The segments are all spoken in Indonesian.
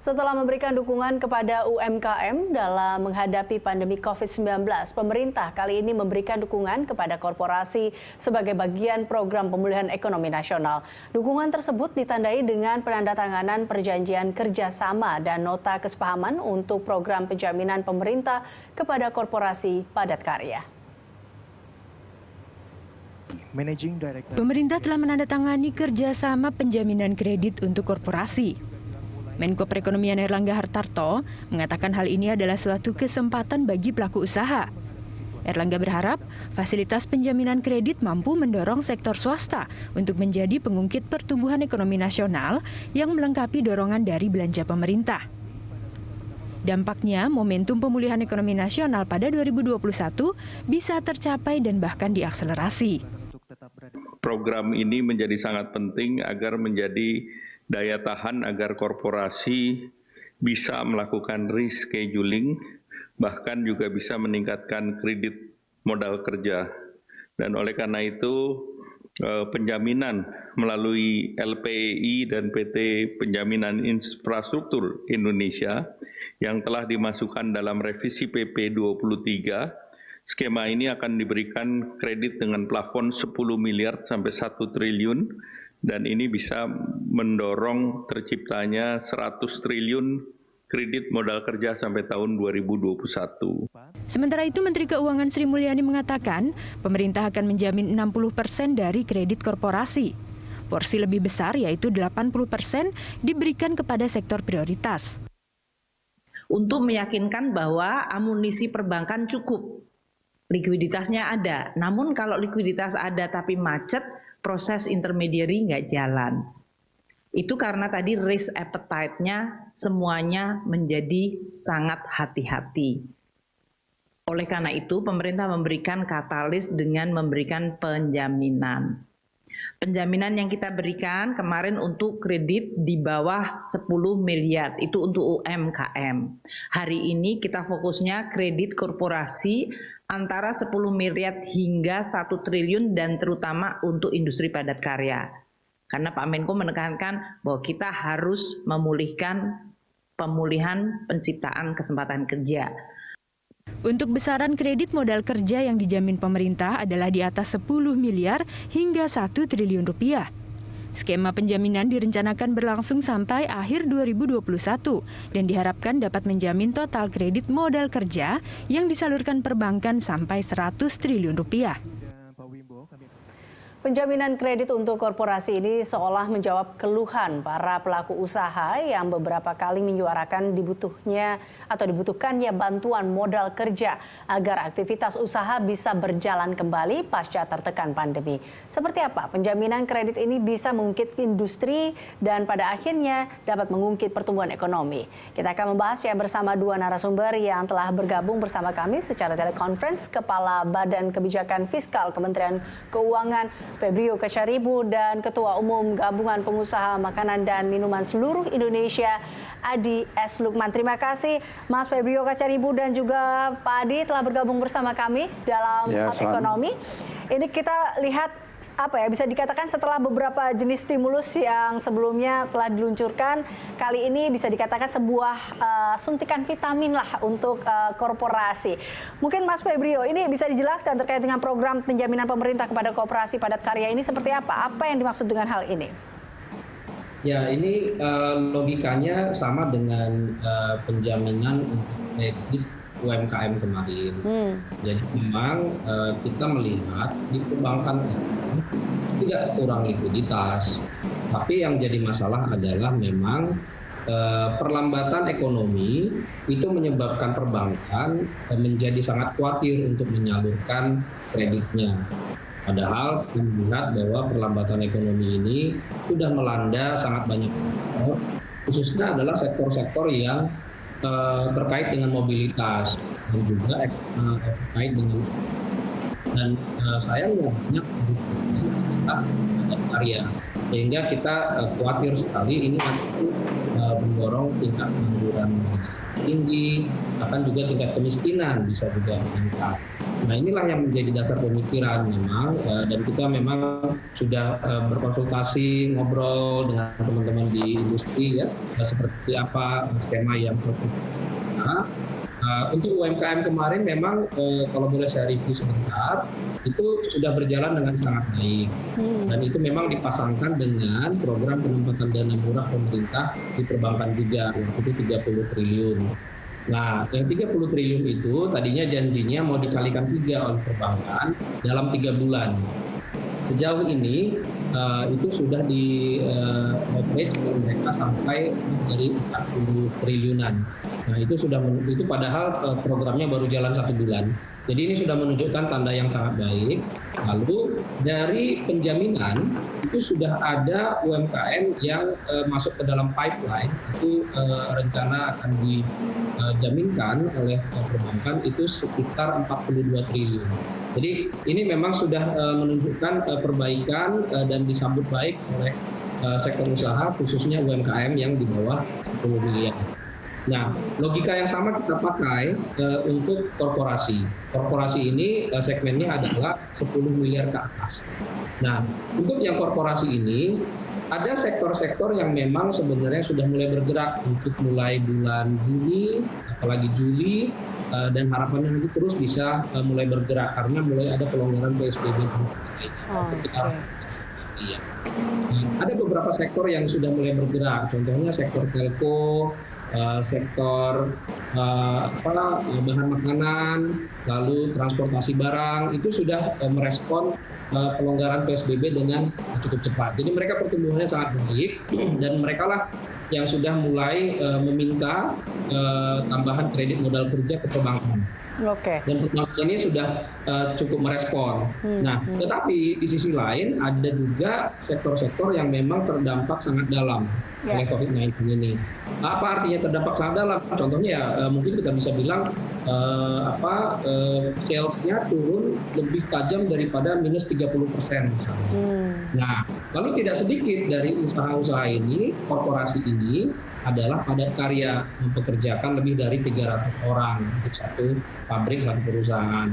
Setelah memberikan dukungan kepada UMKM dalam menghadapi pandemi COVID-19, pemerintah kali ini memberikan dukungan kepada korporasi sebagai bagian program pemulihan ekonomi nasional. Dukungan tersebut ditandai dengan penandatanganan perjanjian kerjasama dan nota kesepahaman untuk program penjaminan pemerintah kepada korporasi padat karya. Pemerintah telah menandatangani kerjasama penjaminan kredit untuk korporasi. Menko Perekonomian Airlangga Hartarto mengatakan hal ini adalah suatu kesempatan bagi pelaku usaha. Airlangga berharap fasilitas penjaminan kredit mampu mendorong sektor swasta untuk menjadi pengungkit pertumbuhan ekonomi nasional yang melengkapi dorongan dari belanja pemerintah. Dampaknya, momentum pemulihan ekonomi nasional pada 2021 bisa tercapai dan bahkan diakselerasi. Program ini menjadi sangat penting agar menjadi daya tahan agar korporasi bisa melakukan rescheduling, bahkan juga bisa meningkatkan kredit modal kerja. Dan oleh karena itu, penjaminan melalui LPEI dan PT Penjaminan Infrastruktur Indonesia yang telah dimasukkan dalam revisi PP 23, skema ini akan diberikan kredit dengan plafon 10 miliar sampai 1 triliun, dan ini bisa mendorong terciptanya 100 triliun kredit modal kerja sampai tahun 2021. Sementara itu, Menteri Keuangan Sri Mulyani mengatakan pemerintah akan menjamin 60% dari kredit korporasi. Porsi lebih besar, yaitu 80%, diberikan kepada sektor prioritas. Untuk meyakinkan bahwa amunisi perbankan cukup, likuiditasnya ada. Namun kalau likuiditas ada tapi macet, proses intermediary nggak jalan. Itu karena tadi risk appetite-nya semuanya menjadi sangat hati-hati. Oleh karena itu, pemerintah memberikan katalis dengan memberikan penjaminan. Penjaminan yang kita berikan kemarin untuk kredit di bawah 10 miliar, itu untuk UMKM. Hari ini kita fokusnya kredit korporasi antara 10 miliar hingga 1 triliun dan terutama untuk industri padat karya. Karena Pak Menko menekankan bahwa kita harus memulihkan pemulihan penciptaan kesempatan kerja. Untuk besaran kredit modal kerja yang dijamin pemerintah adalah di atas 10 miliar hingga 1 triliun rupiah. Skema penjaminan direncanakan berlangsung sampai akhir 2021 dan diharapkan dapat menjamin total kredit modal kerja yang disalurkan perbankan sampai 100 triliun rupiah. Penjaminan kredit untuk korporasi ini seolah menjawab keluhan para pelaku usaha yang beberapa kali menyuarakan dibutuhkannya bantuan modal kerja agar aktivitas usaha bisa berjalan kembali pasca tertekan pandemi. Seperti apa penjaminan kredit ini bisa mengungkit industri dan pada akhirnya dapat mengungkit pertumbuhan ekonomi? Kita akan membahasnya bersama dua narasumber yang telah bergabung bersama kami secara telekonferensi, Kepala Badan Kebijakan Fiskal Kementerian Keuangan Febrio Kacaribu dan Ketua Umum Gabungan Pengusaha Makanan dan Minuman Seluruh Indonesia, Adi S. Lukman. Terima kasih Mas Febrio Kacaribu dan juga Pak Adi telah bergabung bersama kami dalam Hot Ekonomi. Ini kita lihat bisa dikatakan setelah beberapa jenis stimulus yang sebelumnya telah diluncurkan, kali ini bisa dikatakan sebuah suntikan vitamin lah untuk korporasi. Mungkin Mas Febrio, ini bisa dijelaskan terkait dengan program penjaminan pemerintah kepada koperasi padat karya ini seperti apa? Apa yang dimaksud dengan hal ini? Ya, ini logikanya sama dengan penjaminan untuk kredit UMKM kemarin. Jadi memang kita melihat di perbankan tidak kurang likuiditas, tapi yang jadi masalah adalah memang perlambatan ekonomi itu menyebabkan perbankan menjadi sangat khawatir untuk menyalurkan kreditnya. Padahal kita melihat bahwa perlambatan ekonomi ini sudah melanda sangat banyak sektor, khususnya adalah sektor-sektor yang terkait dengan mobilitas dan juga terkait dengan sayangnya banyak kita karya, sehingga kita khawatir sekali ini nanti mendorong tingkat pengangguran tinggi, bahkan juga tingkat kemiskinan bisa juga meningkat. Nah inilah yang menjadi dasar pemikiran memang, dan kita memang sudah berkonsultasi, ngobrol dengan teman-teman di industri ya, seperti apa skema yang cocok. Untuk UMKM kemarin memang kalau boleh saya review sebentar, itu sudah berjalan dengan sangat baik. Dan itu memang dipasangkan dengan program penempatan dana murah pemerintah di perbankan juga, waktu itu 30 triliun. Nah, yang 30 triliun itu tadinya janjinya mau dikalikan 3 oleh perbankan dalam 3 bulan. Sejauh ini itu sudah di operate mereka sampai dari 40 triliunan. Nah itu padahal programnya baru jalan 1 bulan. Jadi ini sudah menunjukkan tanda yang sangat baik. Lalu dari penjaminan itu sudah ada UMKM yang masuk ke dalam pipeline, itu rencana akan dijaminkan oleh perbankan itu sekitar 42 triliun. Jadi ini memang sudah menunjukkan perbaikan dan disambut baik oleh sektor usaha, khususnya UMKM yang di bawah 10 miliar. Nah, logika yang sama kita pakai untuk korporasi. Korporasi ini segmennya adalah 10 miliar ke atas. Nah, untuk yang korporasi ini, ada sektor-sektor yang memang sebenarnya sudah mulai bergerak untuk mulai bulan Juni, apalagi Juli, dan harapannya nanti terus bisa mulai bergerak karena mulai ada pelonggaran PSBB. Ada beberapa sektor yang sudah mulai bergerak, contohnya sektor telco, sektor bahan makanan, lalu transportasi barang, itu sudah merespon pelonggaran PSBB dengan cukup cepat. Jadi mereka pertumbuhannya sangat baik dan mereka lah yang sudah mulai meminta tambahan kredit modal kerja ke perbankan. Oke. Dan perbankan ini sudah cukup merespon. Nah, tetapi di sisi lain ada juga sektor-sektor yang memang terdampak sangat dalam oleh COVID-19 ini. Apa artinya terdampak sangat dalam? Contohnya mungkin kita bisa bilang sales-nya turun lebih tajam daripada minus 30% misalnya. Nah, lalu tidak sedikit dari usaha-usaha ini, korporasi ini adalah padat karya, mempekerjakan lebih dari 300 orang untuk satu pabrik, satu perusahaan.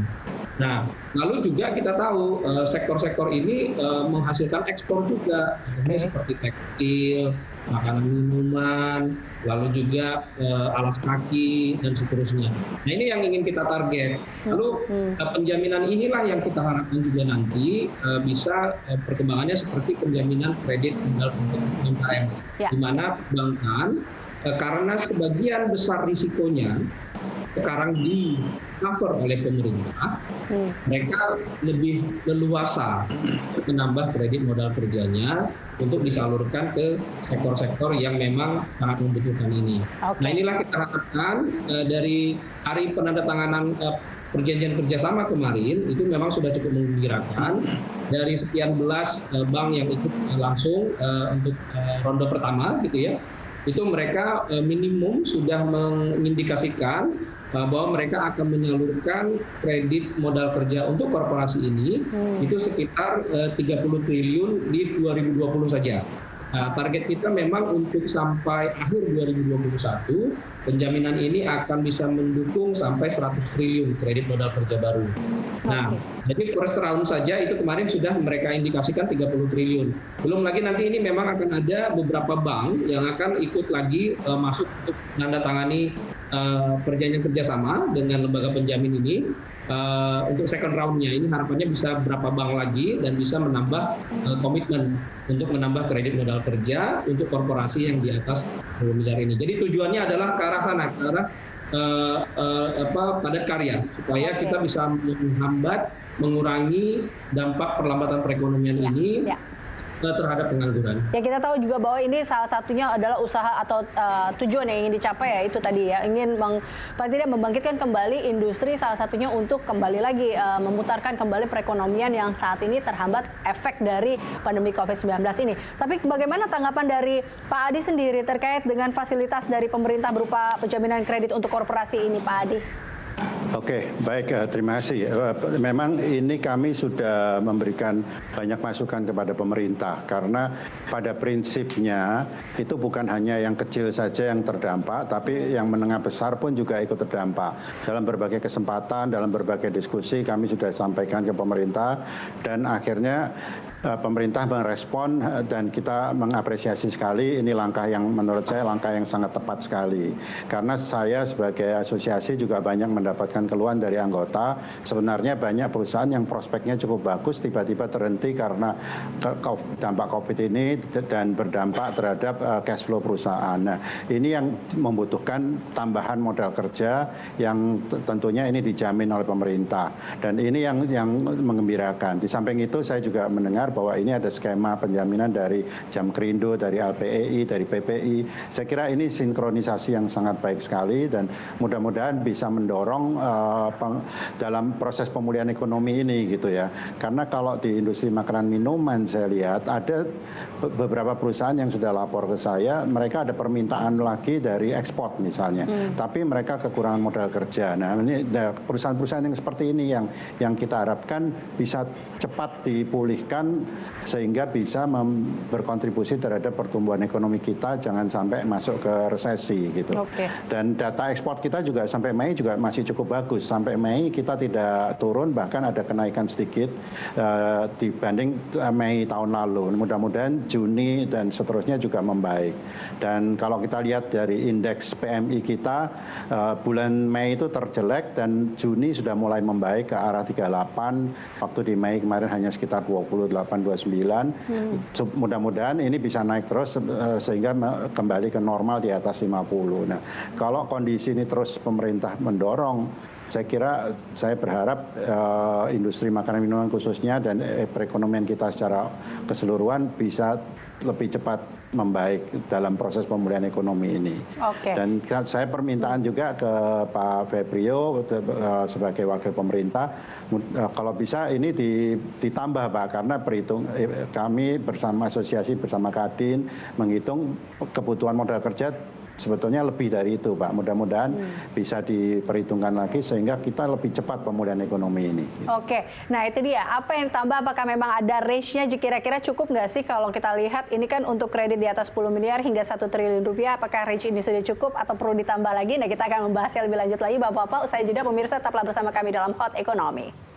Nah, lalu juga kita tahu sektor-sektor ini menghasilkan ekspor juga, seperti tekstil, makanan minuman, lalu juga alas kaki dan seterusnya. Nah ini yang ingin kita target. Lalu penjaminan inilah yang kita harapkan juga nanti bisa perkembangannya seperti penjaminan kredit modal UMKM, di mana perbankan karena sebagian besar risikonya sekarang di cover oleh pemerintah, mereka lebih leluasa menambah kredit modal kerjanya untuk disalurkan ke sektor-sektor yang memang sangat membutuhkan ini. Nah inilah kita harapkan dari hari penandatanganan perjanjian kerjasama kemarin itu memang sudah cukup menggembirakan. Dari sekian belas bank yang ikut langsung untuk ronde pertama gitu ya, itu mereka minimum sudah mengindikasikan bahwa mereka akan menyalurkan kredit modal kerja untuk korporasi ini itu sekitar 30 triliun di 2020 saja. Nah, target kita memang untuk sampai akhir 2021 penjaminan ini akan bisa mendukung sampai 100 triliun kredit modal kerja baru. Nah, jadi first round saja itu kemarin sudah mereka indikasikan 30 triliun. Belum lagi nanti ini memang akan ada beberapa bank yang akan ikut lagi masuk untuk menandatangani perjanjian kerjasama dengan lembaga penjamin ini. Untuk second round-nya ini harapannya bisa berapa bank lagi dan bisa menambah komitmen untuk menambah kredit modal kerja untuk korporasi yang di atas 10 miliar ini. Jadi tujuannya adalah ke arah sana, ke arah padat karya, supaya kita bisa menghambat, mengurangi dampak perlambatan perekonomian ini terhadap pengangguran. Ya kita tahu juga bahwa ini salah satunya adalah usaha atau tujuan yang ingin dicapai ya itu tadi ya, ingin paling tidak membangkitkan kembali industri, salah satunya untuk kembali lagi memutarkan kembali perekonomian yang saat ini terhambat efek dari pandemi COVID-19 ini. Tapi bagaimana tanggapan dari Pak Adi sendiri terkait dengan fasilitas dari pemerintah berupa penjaminan kredit untuk korporasi ini, Pak Adi? Oke, baik, terima kasih. Memang ini kami sudah memberikan banyak masukan kepada pemerintah karena pada prinsipnya itu bukan hanya yang kecil saja yang terdampak, tapi yang menengah besar pun juga ikut terdampak. Dalam berbagai kesempatan, dalam berbagai diskusi kami sudah sampaikan ke pemerintah dan akhirnya pemerintah merespon dan kita mengapresiasi sekali. Ini langkah yang menurut saya langkah yang sangat tepat sekali. Karena saya sebagai asosiasi juga banyak mendapatkan keluhan dari anggota. Sebenarnya banyak perusahaan yang prospeknya cukup bagus tiba-tiba terhenti karena dampak COVID ini dan berdampak terhadap cash flow perusahaan. Nah, ini yang membutuhkan tambahan modal kerja yang tentunya ini dijamin oleh pemerintah. Dan ini yang menggembirakan. Di samping itu saya juga mendengar bahwa ini ada skema penjaminan dari Jamkrindo, dari LPEI, dari PPI. Saya kira ini sinkronisasi yang sangat baik sekali dan mudah-mudahan bisa mendorong dalam proses pemulihan ekonomi ini gitu ya. Karena kalau di industri makanan minuman saya lihat ada beberapa perusahaan yang sudah lapor ke saya, mereka ada permintaan lagi dari ekspor misalnya, tapi mereka kekurangan modal kerja. Nah, ini perusahaan-perusahaan yang seperti ini yang kita harapkan bisa cepat dipulihkan sehingga bisa berkontribusi terhadap pertumbuhan ekonomi kita, jangan sampai masuk ke resesi gitu. Dan data ekspor kita juga sampai Mei juga masih cukup bagus. Sampai Mei kita tidak turun, bahkan ada kenaikan sedikit dibanding Mei tahun lalu. Mudah-mudahan Juni dan seterusnya juga membaik. Dan kalau kita lihat dari indeks PMI kita, bulan Mei itu terjelek dan Juni sudah mulai membaik ke arah 38. Waktu di Mei kemarin hanya sekitar 28-29. Mudah-mudahan ini bisa naik terus sehingga kembali ke normal di atas 50. Nah, kalau kondisi ini terus pemerintah mendorong, saya berharap industri makanan minuman khususnya dan perekonomian kita secara keseluruhan bisa lebih cepat membaik dalam proses pemulihan ekonomi ini. Dan saya permintaan juga ke Pak Febrio sebagai wakil pemerintah, kalau bisa ini ditambah Pak, karena kami bersama asosiasi bersama Kadin menghitung kebutuhan modal kerja sebetulnya lebih dari itu Pak. Mudah-mudahan bisa diperhitungkan lagi sehingga kita lebih cepat pemulihan ekonomi ini. Nah itu dia. Apa yang ditambah? Apakah memang ada range-nya kira-kira cukup nggak sih kalau kita lihat ini kan untuk kredit di atas 10 miliar hingga 1 triliun rupiah. Apakah range ini sudah cukup atau perlu ditambah lagi? Nah kita akan membahasnya lebih lanjut lagi Bapak-Bapak. Usai jeda pemirsa tetaplah bersama kami dalam Hot Ekonomi.